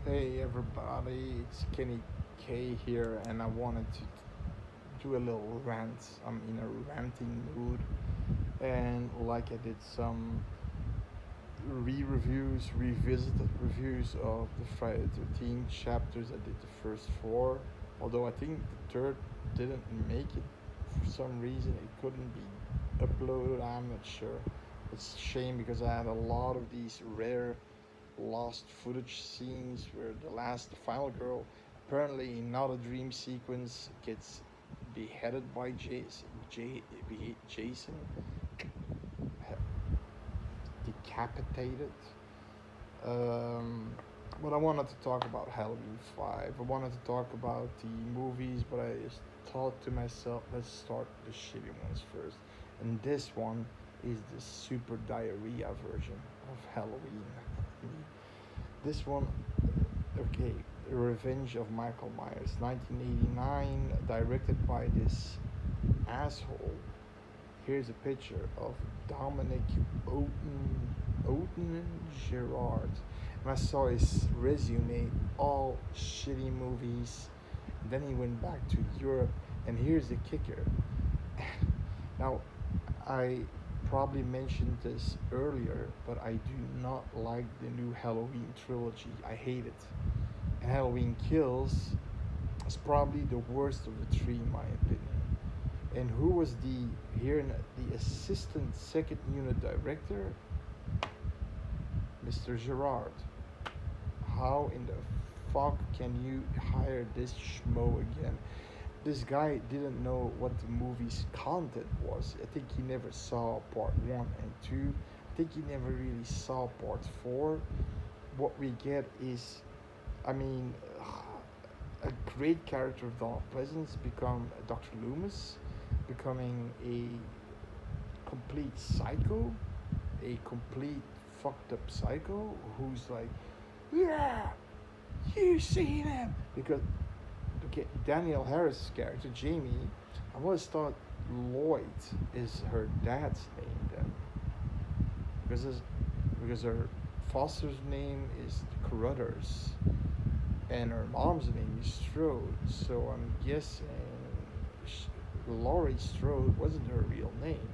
Hey everybody, it's Kenny K here, and I wanted to do a little rant. I'm in a ranting mood, and like I did some revisited reviews of the Friday the 13th chapters. I did the first four, although I think the third didn't make it for some reason. It couldn't be uploaded. I'm not sure. It's a shame because I had a lot of these rare lost footage scenes where the final girl, apparently not a dream sequence, gets beheaded by Jason, decapitated. Um, but I wanted to talk about Halloween 5. I wanted to talk about the movies, but I just thought to myself, let's start the shitty ones first. And this one is the super diarrhea version of Halloween. This one, okay, Revenge of Michael Myers, 1989, directed by this asshole. Here's a picture of Dominic Oten Gerard. And I saw his resume, all shitty movies. And then he went back to Europe, and here's the kicker. Now, I probably mentioned this earlier, but I do not like the new Halloween trilogy. I hate it. And Halloween Kills is probably the worst of the three, in my opinion. And who was the assistant second unit director? Mr. Gerard. How in the fuck can you hire this schmo again? This guy didn't know what the movie's content was. I think he never saw part 1 and 2. I think he never really saw part 4. What we get is, I mean, a great character of Donald Pleasance become Dr. Loomis, becoming a complete psycho, a complete fucked up psycho who's like, yeah, you seen him, because okay, Danielle Harris' character Jamie, I always thought Lloyd is her dad's name then, because because her foster's name is Carruthers, and her mom's name is Strode. So I'm guessing Laurie Strode wasn't her real name.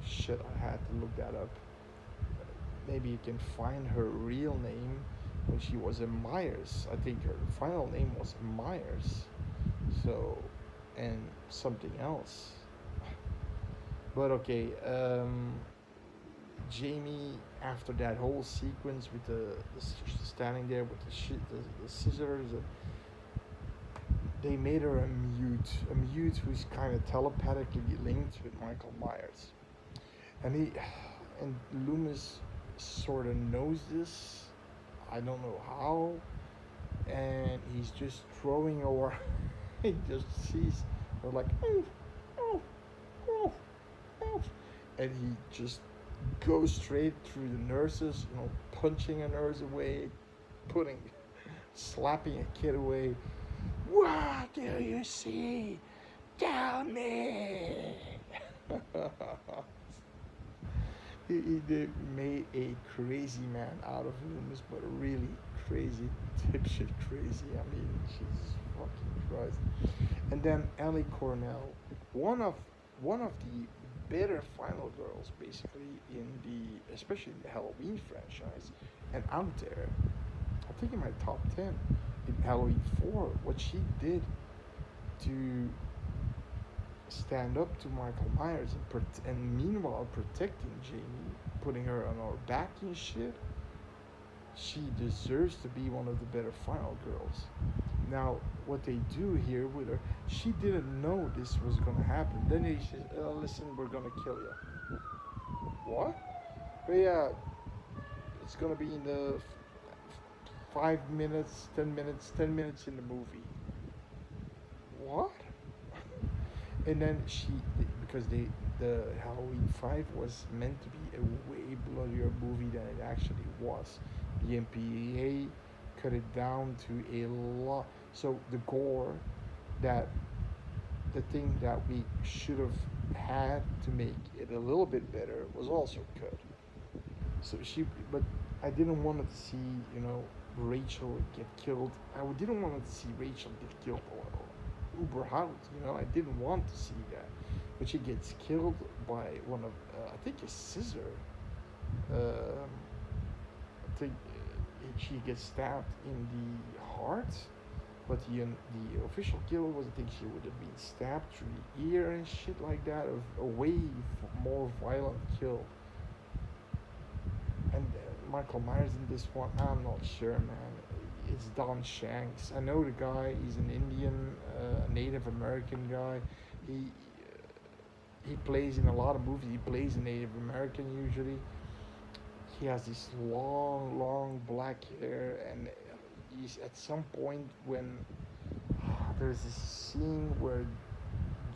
Shit, I had to look that up. Maybe you can find her real name when she was in Myers. I think her final name was Myers. So, and something else. But okay, Jamie, after that whole sequence with the standing there with the scissors, they made her a mute who's kind of telepathically linked with Michael Myers, and and Loomis sort of knows this. I don't know how, and he's just throwing over. He just sees her like, oh, oh, oh, oh, and he just goes straight through the nurses, punching a nurse away, slapping a kid away. What do you see? Tell me. He did made a crazy man out of Loomis, but a really crazy, dipshit crazy. I mean, Jesus fucking Christ. And then Ellie Cornell, one of one of the better final girls, basically especially in the Halloween franchise, and out there. I think in my top 10 in Halloween 4, what she did to stand up to Michael Myers and meanwhile protecting Jamie, putting her on her back and shit. She deserves to be one of the better final girls. Now, what they do here with her, she didn't know this was gonna happen. Then they said, "Listen, we're gonna kill you." What? But yeah, it's gonna be in the 5 minutes, 10 minutes, 10 minutes in the movie. What? And then because the Halloween 5 was meant to be a way bloodier movie than it actually was. The MPAA cut it down to a lot. So the gore, that the thing that we should have had to make it a little bit better, was also cut. So but I didn't want to see, Rachel get killed. I didn't want to see Rachel get killed or Uber out. I didn't want to see that, but she gets killed by one of I think a scissor. Um, I think she gets stabbed in the heart, but the official kill was I think she would have been stabbed through the ear and shit like that. A way more violent kill. And Michael Myers in this one, I'm not sure, man. It's Don Shanks. I know the guy. He's an Indian, Native American guy. He plays in a lot of movies. He plays a Native American usually. He has this long, long black hair, and he's at some point when there's this scene where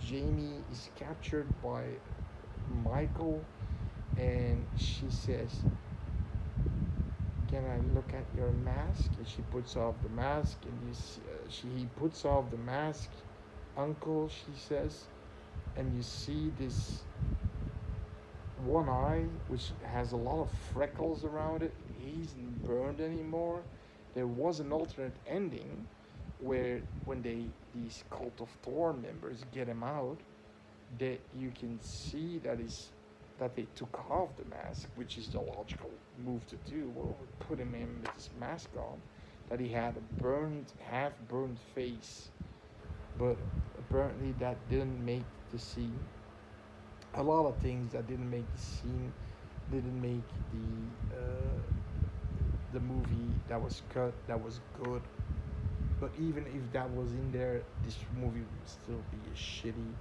Jamie is captured by Michael, and she says, "Can I look at your mask?" And she puts off the mask, and he puts off the mask. "Uncle," she says, and you see this one eye which has a lot of freckles around it. He isn't burned anymore. There was an alternate ending where when these Cult of Thorn members get him out, that you can see that they took off the mask, which is the logical move to do. Well, put him in with his mask on, that he had a half burned face, but apparently that didn't make the scene. A lot of things that didn't make the scene didn't make the movie that was cut that was good. But even if that was in there, this movie would still be a shitty,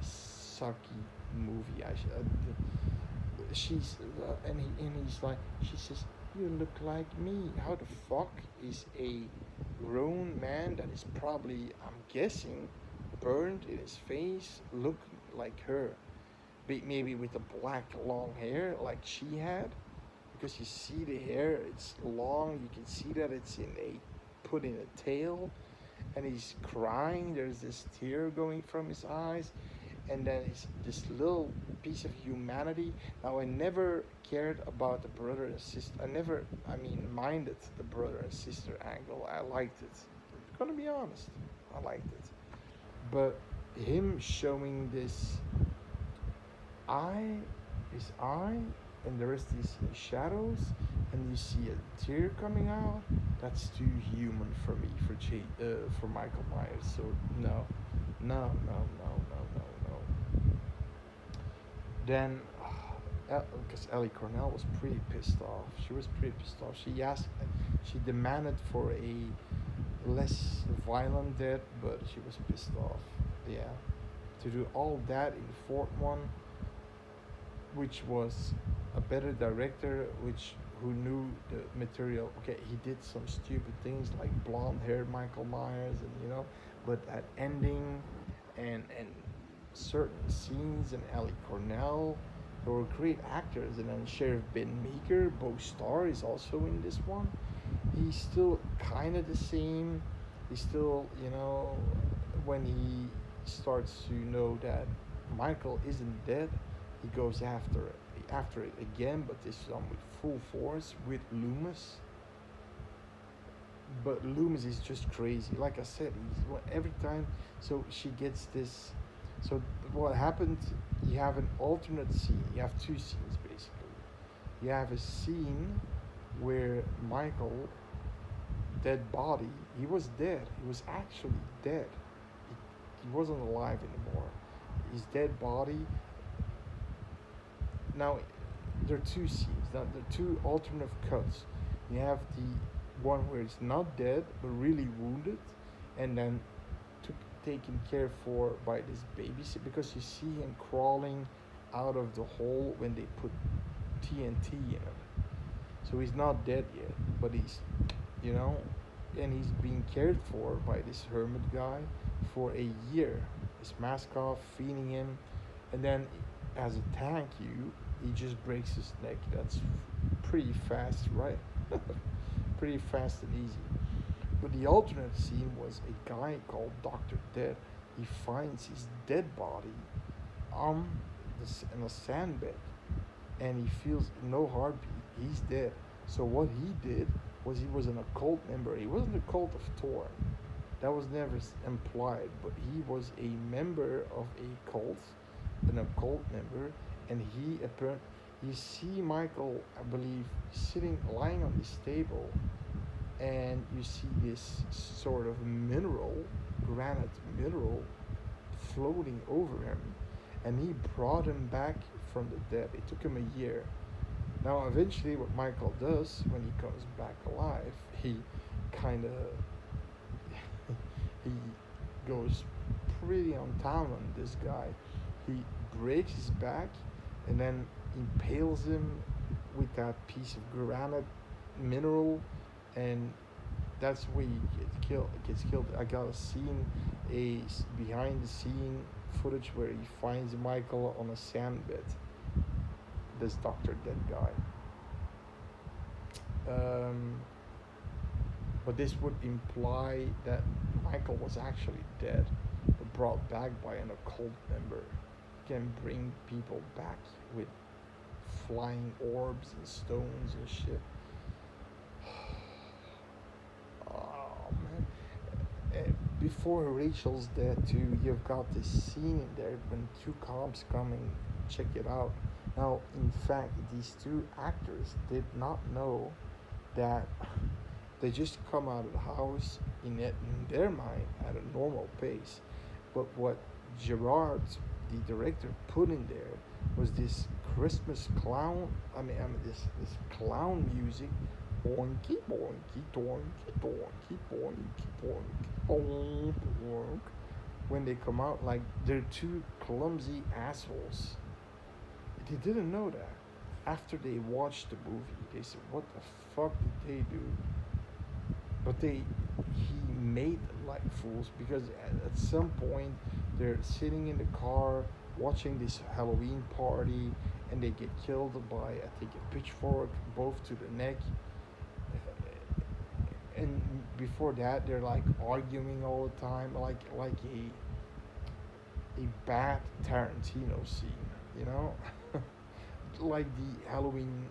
sucky movie. She's he's like, she says, "You look like me." How the fuck is a grown man that is probably, I'm guessing, burned in his face look like her? Maybe with the black long hair like she had, because you see the hair, it's long. You can see that it's put in a tail, and he's crying. There's this tear going from his eyes, and then it's this little piece of humanity. Now, I never cared about the brother and sister. Minded the brother and sister angle. I liked it. I'm gonna be honest, I liked it. But him showing eye, his eye, and the rest is in shadows, and you see a tear coming out. That's too human for me, for Michael Myers. So no, no, no, no, no, no, no. Then, because Ellie Cornell was pretty pissed off. She was pretty pissed off. She demanded for a less violent death, but she was pissed off. Yeah, to do all that in the fourth one, which was a better director, who knew the material. Okay, he did some stupid things like blonde-haired Michael Myers, and but that ending, and certain scenes, and Ellie Cornell, they were great actors. And then Sheriff Ben Meeker, Bo Starr, is also in this one. He's still kind of the same. He's still, when he starts to know that Michael isn't dead, he goes after it again, but this time with full force with Loomis. But Loomis is just crazy. Like I said, every time. So she gets this. So what happened? You have an alternate scene. You have two scenes basically. You have a scene where Michael, dead body. He was dead. He was actually dead. He wasn't alive anymore. His dead body. Now, there are two scenes. Now, there are two alternate cuts. You have the one where it's not dead but really wounded, and then taken care for by this babysitter, because you see him crawling out of the hole when they put TNT in him. So he's not dead yet, but he's, and he's being cared for by this hermit guy for a year. His mask off, feeding him, and then as a thank you, he just breaks his neck. That's pretty fast, right? Pretty fast and easy. But the alternate scene was a guy called Dr. Dead. He finds his dead body on in a sandbed, and he feels no heartbeat. He's dead. So what he did, was he was an occult member. He wasn't a cult of Thor. That was never implied, but he was a member of a cult, an occult member, and he apparently you see Michael, I believe, sitting lying on this table, and you see this sort of mineral, granite mineral, floating over him, and he brought him back from the dead. It took him a year. Now, eventually, what Michael does when he comes back alive, he kind of he goes pretty on town on this guy. He breaks his back and then impales him with that piece of granite mineral, and that's where he gets killed. Gets killed. I got a scene, a behind the scene footage where he finds Michael on a sand bed. This Doctor Dead guy. Um, but this would imply that Michael was actually dead, but brought back by an occult member. Can bring people back with flying orbs and stones and shit. Oh man. Before Rachel's dead too, you've got this scene in there when two cops come and check it out. Now, in fact, these two actors did not know that they just come out of the house in their mind at a normal pace. But what Gerard, the director, put in there was this Christmas clown. This clown music, boinky boinky doinky doinky boinky boinky boink boink. When they come out, like they're two clumsy assholes. They didn't know that. After they watched the movie, they said, "What the fuck did they do?" But he made them like fools because at some point they're sitting in the car watching this Halloween party, and they get killed by, I think, a pitchfork, both to the neck. And before that, they're like arguing all the time, like a bad Tarantino scene, you know. Like the Halloween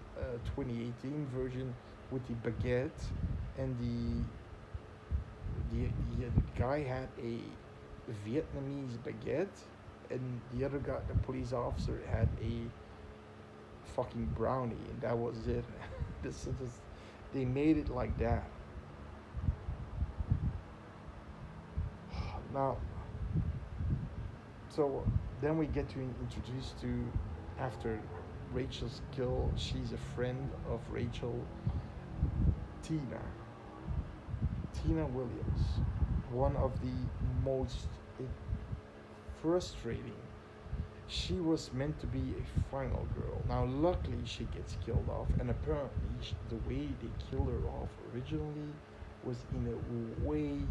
2018 version with the baguette, and the guy had a Vietnamese baguette, and the other guy, the police officer, had a fucking brownie, and that was it. This they made it like that. Now, so then we get to introduce to after Rachel's kill, she's a friend of Rachel, Tina. Tina Williams, one of the most frustrating. She was meant to be a final girl. Now, luckily, she gets killed off, and apparently, the way they killed her off originally was in a way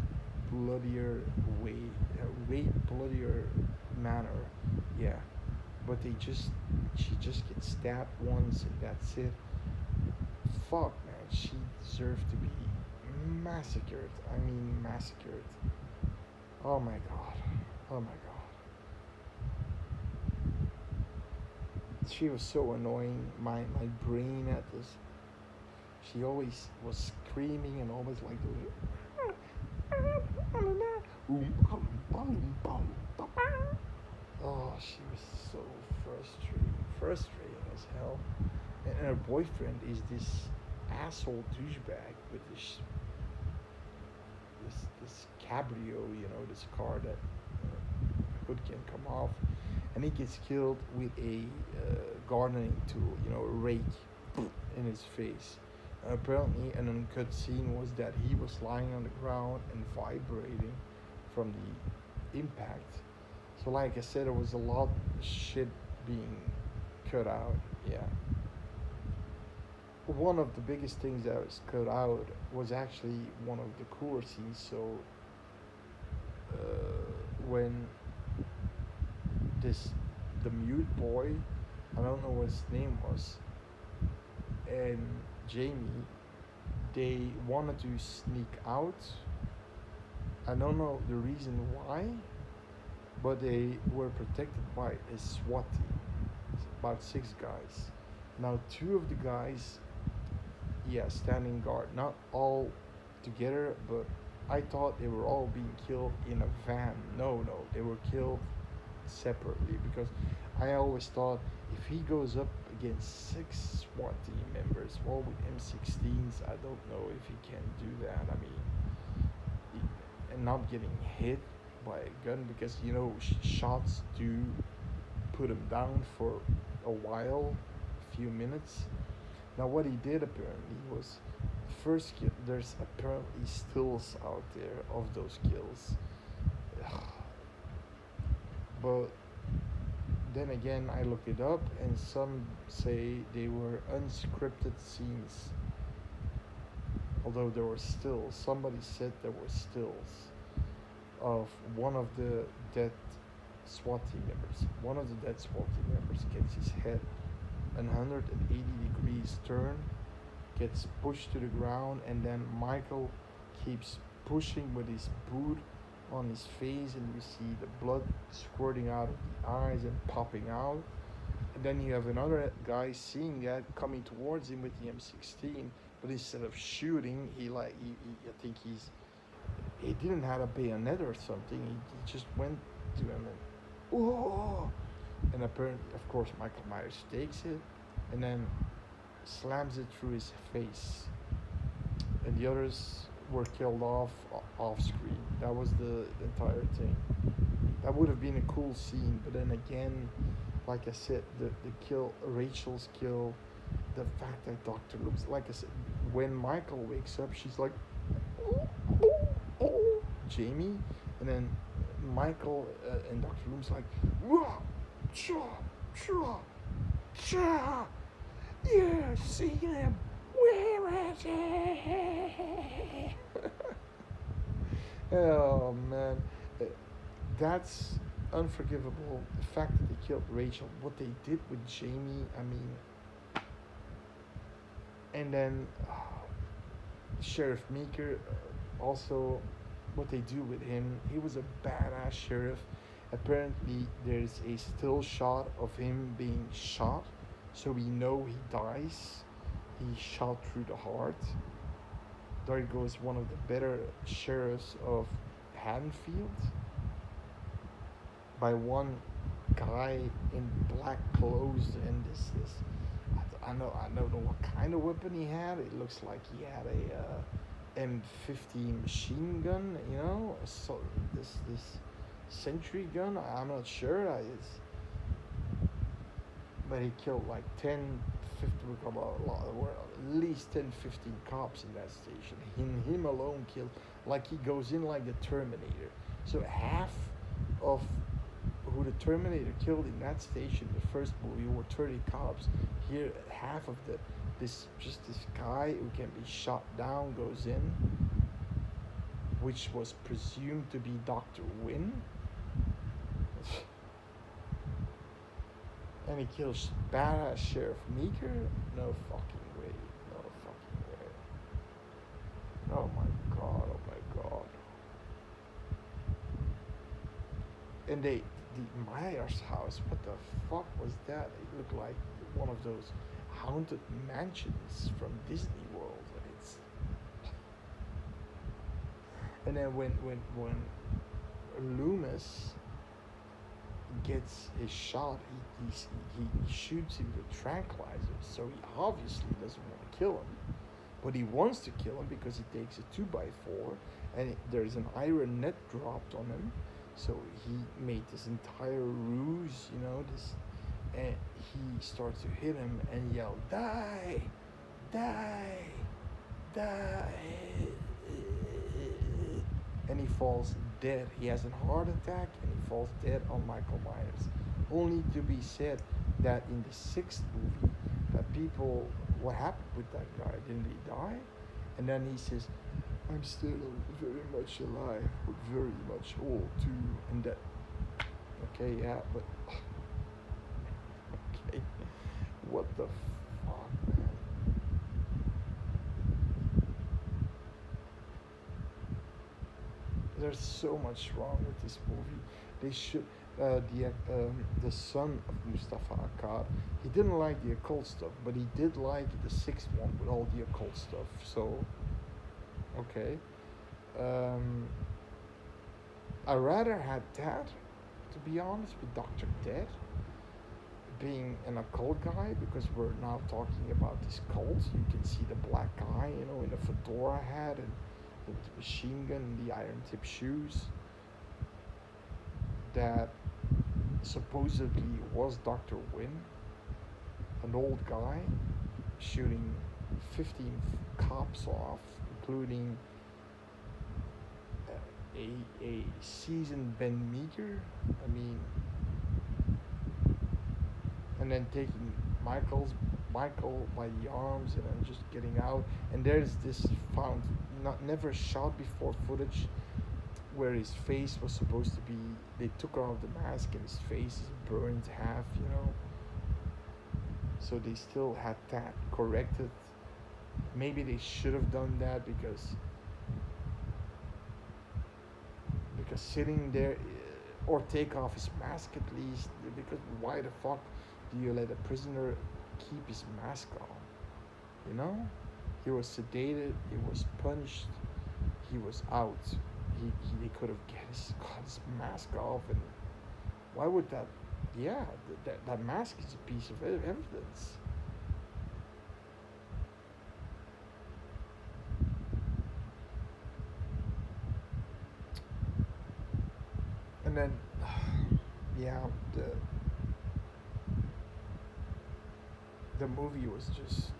bloodier way, a way bloodier manner. Yeah, but she just gets stabbed once, and that's it. Fuck, man, she deserved to be massacred. I mean, massacred. Oh my god. Oh my god. She was so annoying. My brain at this. She always was screaming and always like doing. Oh, she was so frustrating as hell. And her boyfriend is this asshole douchebag with this cabrio, this car that hood can come off, and he gets killed with a gardening tool, a rake, in his face. And apparently, an uncut scene was that he was lying on the ground and vibrating from the impact. So, like I said, there was a lot of shit being cut out. Yeah. One of the biggest things that was cut out was actually one of the cooler scenes. So, when the mute boy, I don't know what his name was, and Jamie, they wanted to sneak out. I don't know the reason why, but they were protected by a SWAT team, about 6 guys. Now, 2 of the guys yeah, standing guard, not all together, but I thought they were all being killed in a van. No, no, they were killed separately because I always thought if he goes up against six SWAT team members, well, with M16s, I don't know if he can do that. I mean, and not getting hit by a gun because shots do put him down for a while, a few minutes. Now, what he did apparently was first kill. There's apparently stills out there of those kills, but then again, I looked it up, and some say they were unscripted scenes. Although there were stills, somebody said there were stills of one of the dead SWAT team members. One of the dead SWAT team members gets his head 180 degrees turn, gets pushed to the ground, and then Michael keeps pushing with his boot on his face, and you see the blood squirting out of the eyes and popping out. And then you have another guy seeing that coming towards him with the M16, but instead of shooting, I think he didn't have a bayonet or something. He just went to him and oh, and apparently, of course, Michael Myers takes it and then slams it through his face, and the others were killed off screen. That was the entire thing. That would have been a cool scene, but then again, like I said, the kill, Rachel's kill, the fact that Doctor looks, like I said, when Michael wakes up, she's like, Jamie, and then Michael and Doctor Loom's like, wah, cha, cha, cha, yeah, see him, where is he? Oh man, that's unforgivable. The fact that they killed Rachel, what they did with Jamie, I mean, and then Sheriff Meeker, also what they do with him. He was a badass sheriff. Apparently, there's a still shot of him being shot, so we know he dies. He shot through the heart. There goes one of the better sheriffs of Haddonfield by one guy in black clothes and this I don't know what kind of weapon he had. It looks like he had a M50 machine gun, so this sentry gun. I'm not sure. But he killed like 10, 50, at least 10, 15 cops in that station. Him alone killed, like he goes in like the Terminator. So half of who the Terminator killed in that station, the first movie, were 30 cops. Here, half of this guy who can be shot down goes in, which was presumed to be Dr. Wynn. And he kills badass Sheriff Meeker? No fucking way. No fucking way. Oh my god, oh my god. And the Myers house, what the fuck was that? It looked like one of those haunted mansions from Disney World. And then when Loomis gets his shot, he shoots him with tranquilizers, so he obviously doesn't want to kill him, but he wants to kill him because he takes a 2x4 and there's an iron net dropped on him, so he made this entire ruse, and he starts to hit him and yell, die, die, die, and he falls dead. He has a heart attack and he falls dead on Michael Myers. Only to be said that in the sixth movie, that people, what happened with that guy? Didn't he die? And then he says, I'm still very much alive, but very much old too. And that, okay, yeah, but, okay, what the fuck, man? There's so much wrong with this movie. The son of Mustafa Akkad. He didn't like the occult stuff, but he did like the sixth one with all the occult stuff. So okay, um, I rather had that, to be honest, with Doctor Dead being an occult guy, because we're now talking about this cult. You can see the black guy, in the fedora hat and the machine gun and the iron tip shoes. That supposedly was Dr. Wynn, an old guy shooting 15 cops off, including a seasoned Ben Meeker. I mean, and then taking Michael by the arms and then just getting out. And there's this found not never shot before footage where his face was supposed to be. They took off the mask and his face is burned half. So they still had that corrected. Maybe they should have done that because sitting there, or take off his mask at least, because why the fuck do you let a prisoner keep his mask on? You know, he was sedated, he was punched, he was out. He could have got his mask off, and why would that? Yeah, that mask is a piece of evidence. And then, yeah, the movie was just,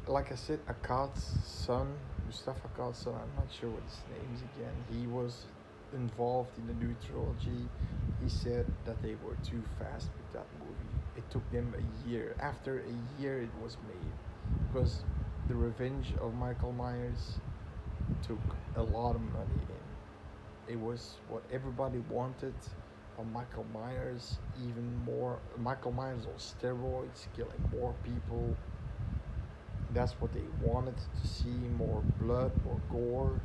like I said, Akkad's son, Mustafa Akkad's son. I'm not sure what his name is again. He was involved in the new trilogy. He said that they were too fast with that movie. It took them a year. After a year, it was made, because the Revenge of Michael Myers took a lot of money in. It was what everybody wanted on Michael Myers, even more. Michael Myers on steroids, killing more people. That's what they wanted to see, more blood, more gore.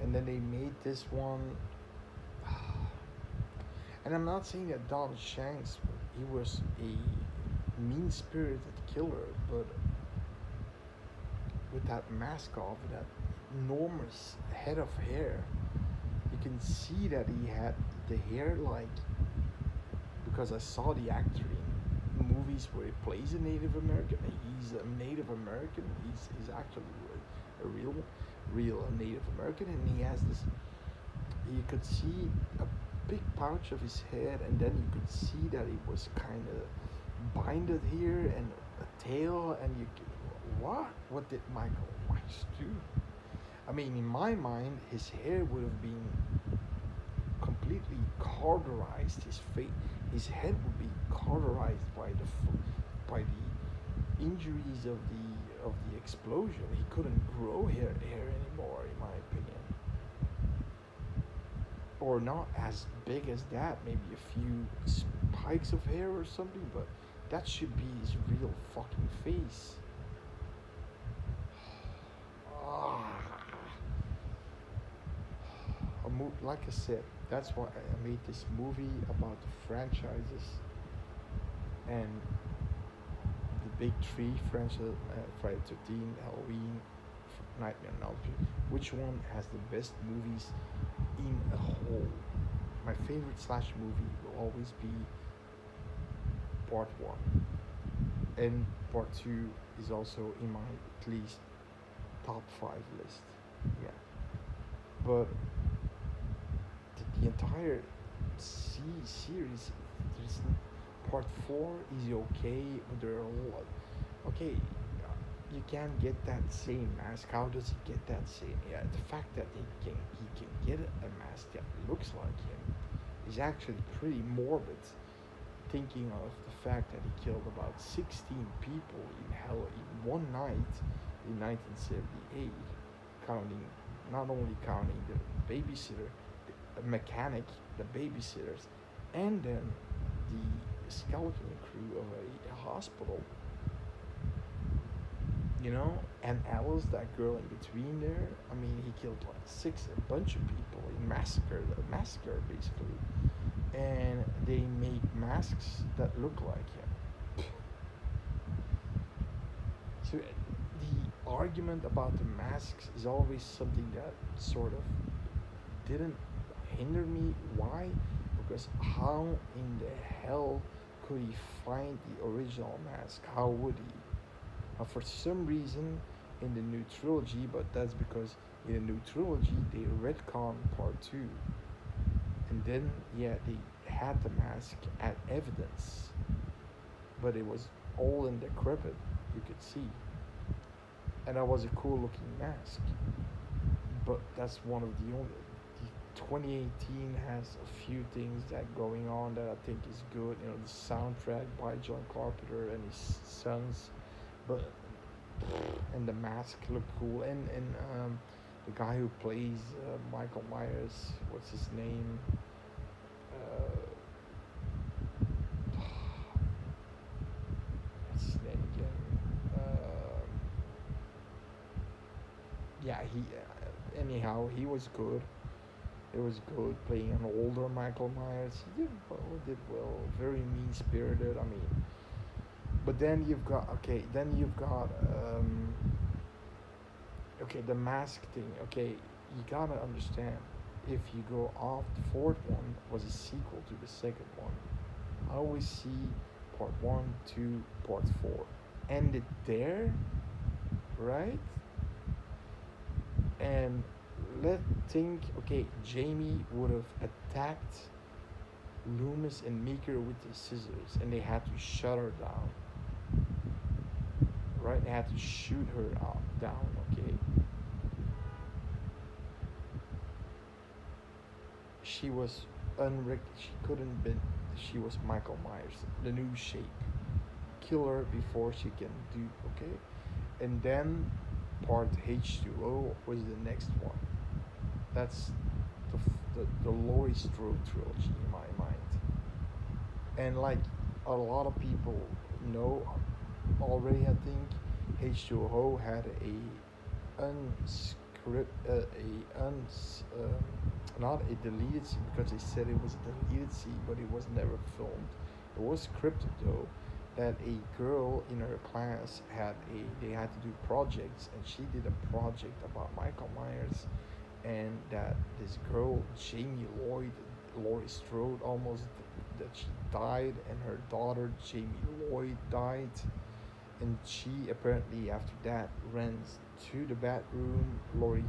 And then they made this one. And I'm not saying that Don Shanks, he was a mean-spirited killer, but with that mask off, that enormous head of hair, you can see that he had the hair like, because I saw the actor in movies where he plays a Native American. He's a Native American. He's actually a real Native American, and he has this. You could see a big pouch of his head, and then you could see that he was kind of binded here and a tail, and what did Michael Myers do? I mean, in my mind, his hair would have been completely cauterized. His head would be cauterized by the injuries of the explosion. He couldn't grow hair anymore, in my opinion. Or not as big as that. Maybe a few spikes of hair or something, but that should be his real fucking face. Like I said, that's why I made this movie about the franchises and the big three franchises: Friday the 13th, Halloween, Nightmare on Elm Street. Which one has the best movies in a whole? My favorite slash movie will always be part one, and part two is also in my at least top five list. Yeah, but the entire series, there's part four is okay, but there are a lot. Okay, you can't get that same mask. How does he get that same? Yeah, the fact that he can get a mask that looks like him is actually pretty morbid. Thinking of the fact that he killed about 16 people in hell in one night in 1978, counting not only counting the babysitter, the mechanic, the babysitters, and then the skeleton crew of a hospital. you know. And Alice, that girl in between there, I mean, he killed like a bunch of people. He massacred, a massacre basically. And they make masks that look like him. So the argument about the masks is always something that sort of didn't hinder me. Why? Because how in the hell could he find the original mask? How would he? For some reason, in the new trilogy, but that's because in the new trilogy they retcon part two, and then yeah, they had the mask as evidence, but it was all in decrepit. You could see, and that was a cool looking mask. But that's one of the only. The 2018 has a few things that going on that I think is good. You know, the soundtrack by John Carpenter and his sons, but and the mask looked cool. And the guy who plays Michael Myers, what's his name? What's his name again? Yeah, he. Anyhow, he was good. It was good playing an older Michael Myers. He did well. Did well. Very mean spirited. I mean, but then you've got okay. Then you've got okay, the mask thing. Okay, you gotta understand. If you go off, the fourth one was a sequel to the second one. I always see part one, two, part four ended there, right? And let's think. Okay, Jamie would have attacked Loomis and Meeker with the scissors, and they had to shut her down. Right? They had to shoot her out down. Okay. She was She couldn't been. She was Michael Myers, the new shape. Kill her before she can do. Okay. And then part H2O was the next one. That's the Laurie Strode trilogy in my mind. And like a lot of people know already, I think H2O had a unscript, not a deleted scene because they said it was a deleted scene, but it was never filmed. It was scripted though. That a girl in her class they had to do projects, and she did a project about Michael Myers, and that this girl Jamie Laurie Strode almost that she died, and her daughter Jamie Lloyd died, and she apparently after that runs to the bathroom. Laurie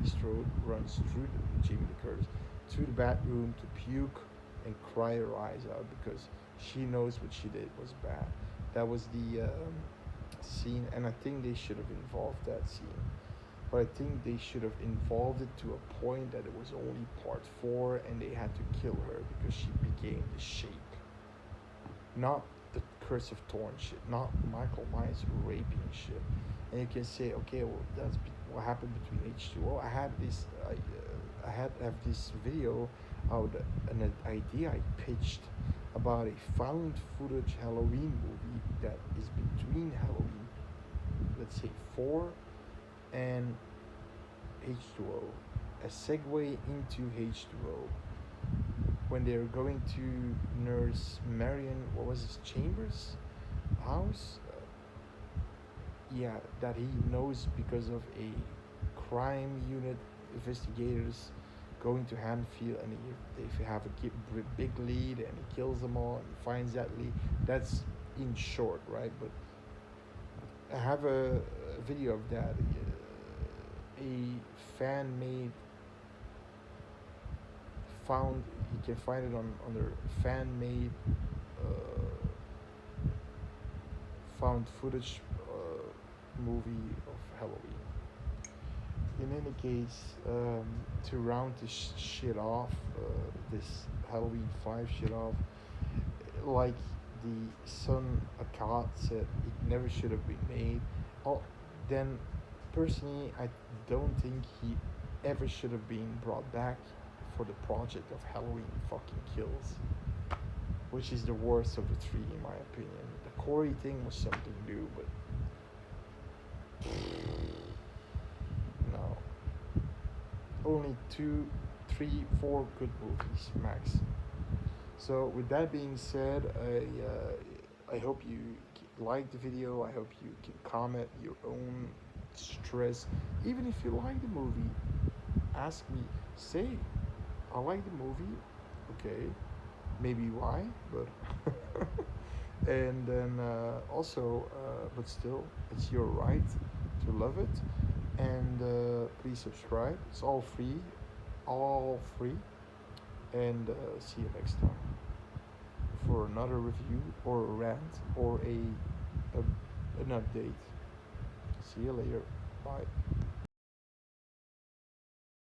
Strode runs through Jamie Lee Curtis to the bathroom to puke and cry her eyes out because she knows what she did was bad. That was the scene, and I think they should have involved that scene. But I think they should have involved it to a point that it was only part four, and they had to kill her because she became the shape, not the Curse of Thorn shit, not Michael Myers raping shit. And you can say, okay, well, that's what happened between H2O. I had have this video out an idea I pitched about a found footage Halloween movie that is between Halloween, let's say 4 and H2O, a segue into H2O when they're going to nurse Marion, what was his Chambers house? Yeah, that he knows because of a crime unit investigators going to Hanfield, and they have a big lead, and he kills them all, and he finds that lead. That's in short, right? But I have a video of that. A fan made found you can find it on their fan made found footage movie of Halloween. In any case, to round this shit off, this Halloween 5 shit off, like the son Akkad said, it never should have been made. Oh, then personally, I don't think he ever should have been brought back for the project of Halloween fucking Kills, which is the worst of the three in my opinion. The Corey thing was something new, but only two, three, four good movies max. So with that being said, I hope you like the video. I hope you can comment your own stress. Even if you like the movie, ask me. Say, I like the movie. Okay, maybe why, but and then also, but still, it's your right to love it. And please subscribe. It's all free. And see you next time for another review or a rant or a an update. See you later. Bye.